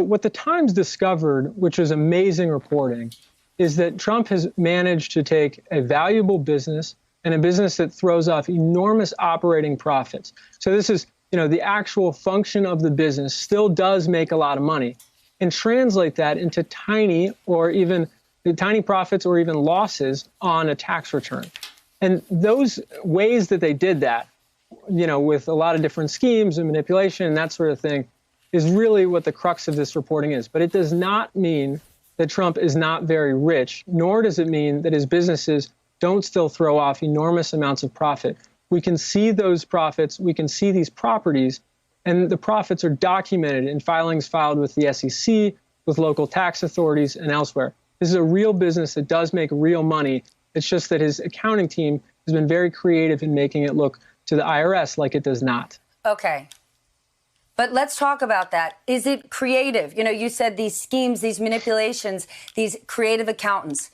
What the Times discovered, which was amazing reporting, is that Trump has managed to take a valuable business and a business that throws off enormous operating profits. So this is, the actual function of the business still does make a lot of money, and translate that into tiny profits or even losses on a tax return. And those ways that they did that, with a lot of different schemes and manipulation and that sort of thing, is really what the crux of this reporting is. But it does not mean that Trump is not very rich, nor does it mean that his businesses don't still throw off enormous amounts of profit. We can see those profits, we can see these properties, and the profits are documented in filings filed with the SEC, with local tax authorities, and elsewhere. This is a real business that does make real money. It's just that his accounting team has been very creative in making it look to the IRS like it does not. Okay. But let's talk about that. Is it creative? You said these schemes, these manipulations, these creative accountants.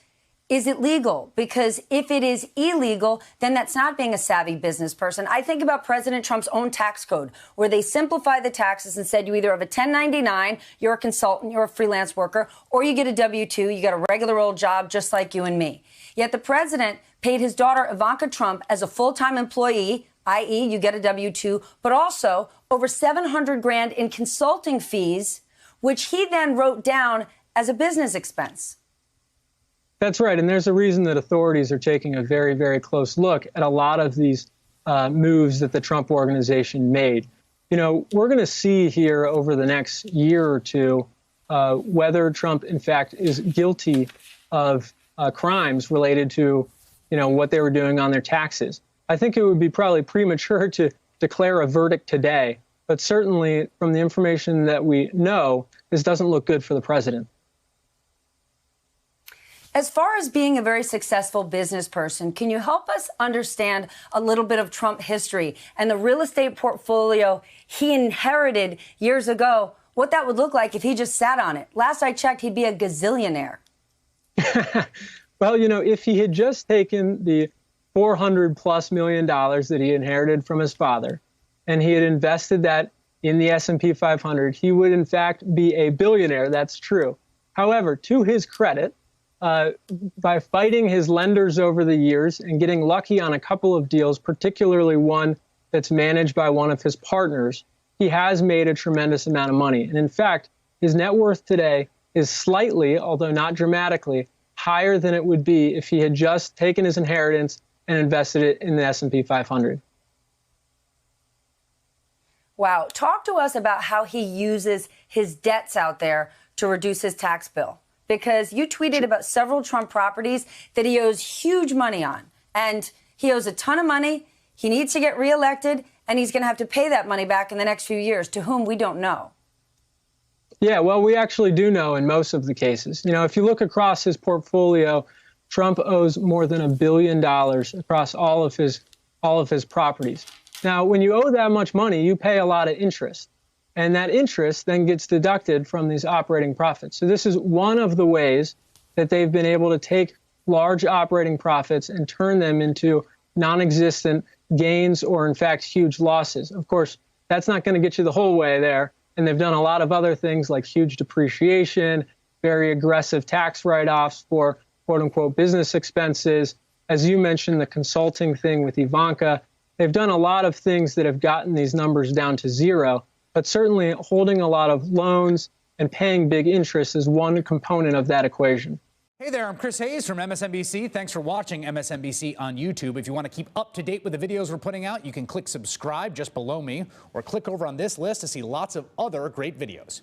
Is it legal? Because if it is illegal, then that's not being a savvy business person. I think about President Trump's own tax code, where they simplify the taxes and said you either have a 1099, you're a consultant, you're a freelance worker, or you get a W-2, you got a regular old job just like you and me. Yet the president paid his daughter Ivanka Trump as a full-time employee, i.e. you get a W-2, but also over $700,000 in consulting fees, which he then wrote down as a business expense. That's right. And there's a reason that authorities are taking a very, very close look at a lot of these moves that the Trump organization made. We're going to see here over the next year or two whether Trump, in fact, is guilty of crimes related to, what they were doing on their taxes. I think it would be probably premature to declare a verdict today, but certainly from the information that we know, this doesn't look good for the president. As far as being a very successful business person, can you help us understand a little bit of Trump history and the real estate portfolio he inherited years ago, what that would look like if he just sat on it? Last I checked, he'd be a gazillionaire. Well, if he had just taken the $400+ million that he inherited from his father, and he had invested that in the S&P 500, he would in fact be a billionaire. That's true. However, to his credit, by fighting his lenders over the years and getting lucky on a couple of deals, particularly one that's managed by one of his partners, he has made a tremendous amount of money. And in fact, his net worth today is slightly, although not dramatically, higher than it would be if he had just taken his inheritance and invested it in the S&P 500. Wow. Talk to us about how he uses his debts out there to reduce his tax bill. Because you tweeted about several Trump properties that he owes huge money on. And he owes a ton of money. He needs to get reelected, and he's going to have to pay that money back in the next few years, to whom we don't know. Yeah, well, we actually do know in most of the cases. If you look across his portfolio, Trump owes more than $1 billion across all of his properties. Now, when you owe that much money, you pay a lot of interest. And that interest then gets deducted from these operating profits. So this is one of the ways that they've been able to take large operating profits and turn them into non-existent gains or, in fact, huge losses. Of course, that's not going to get you the whole way there. And they've done a lot of other things like huge depreciation, very aggressive tax write-offs for quote-unquote business expenses. As you mentioned, the consulting thing with Ivanka. They've done a lot of things that have gotten these numbers down to zero. But certainly holding a lot of loans and paying big interest is one component of that equation. Hey there, I'm Chris Hayes from MSNBC. Thanks for watching MSNBC on YouTube. If you want to keep up to date with the videos we're putting out, you can click subscribe just below me or click over on this list to see lots of other great videos.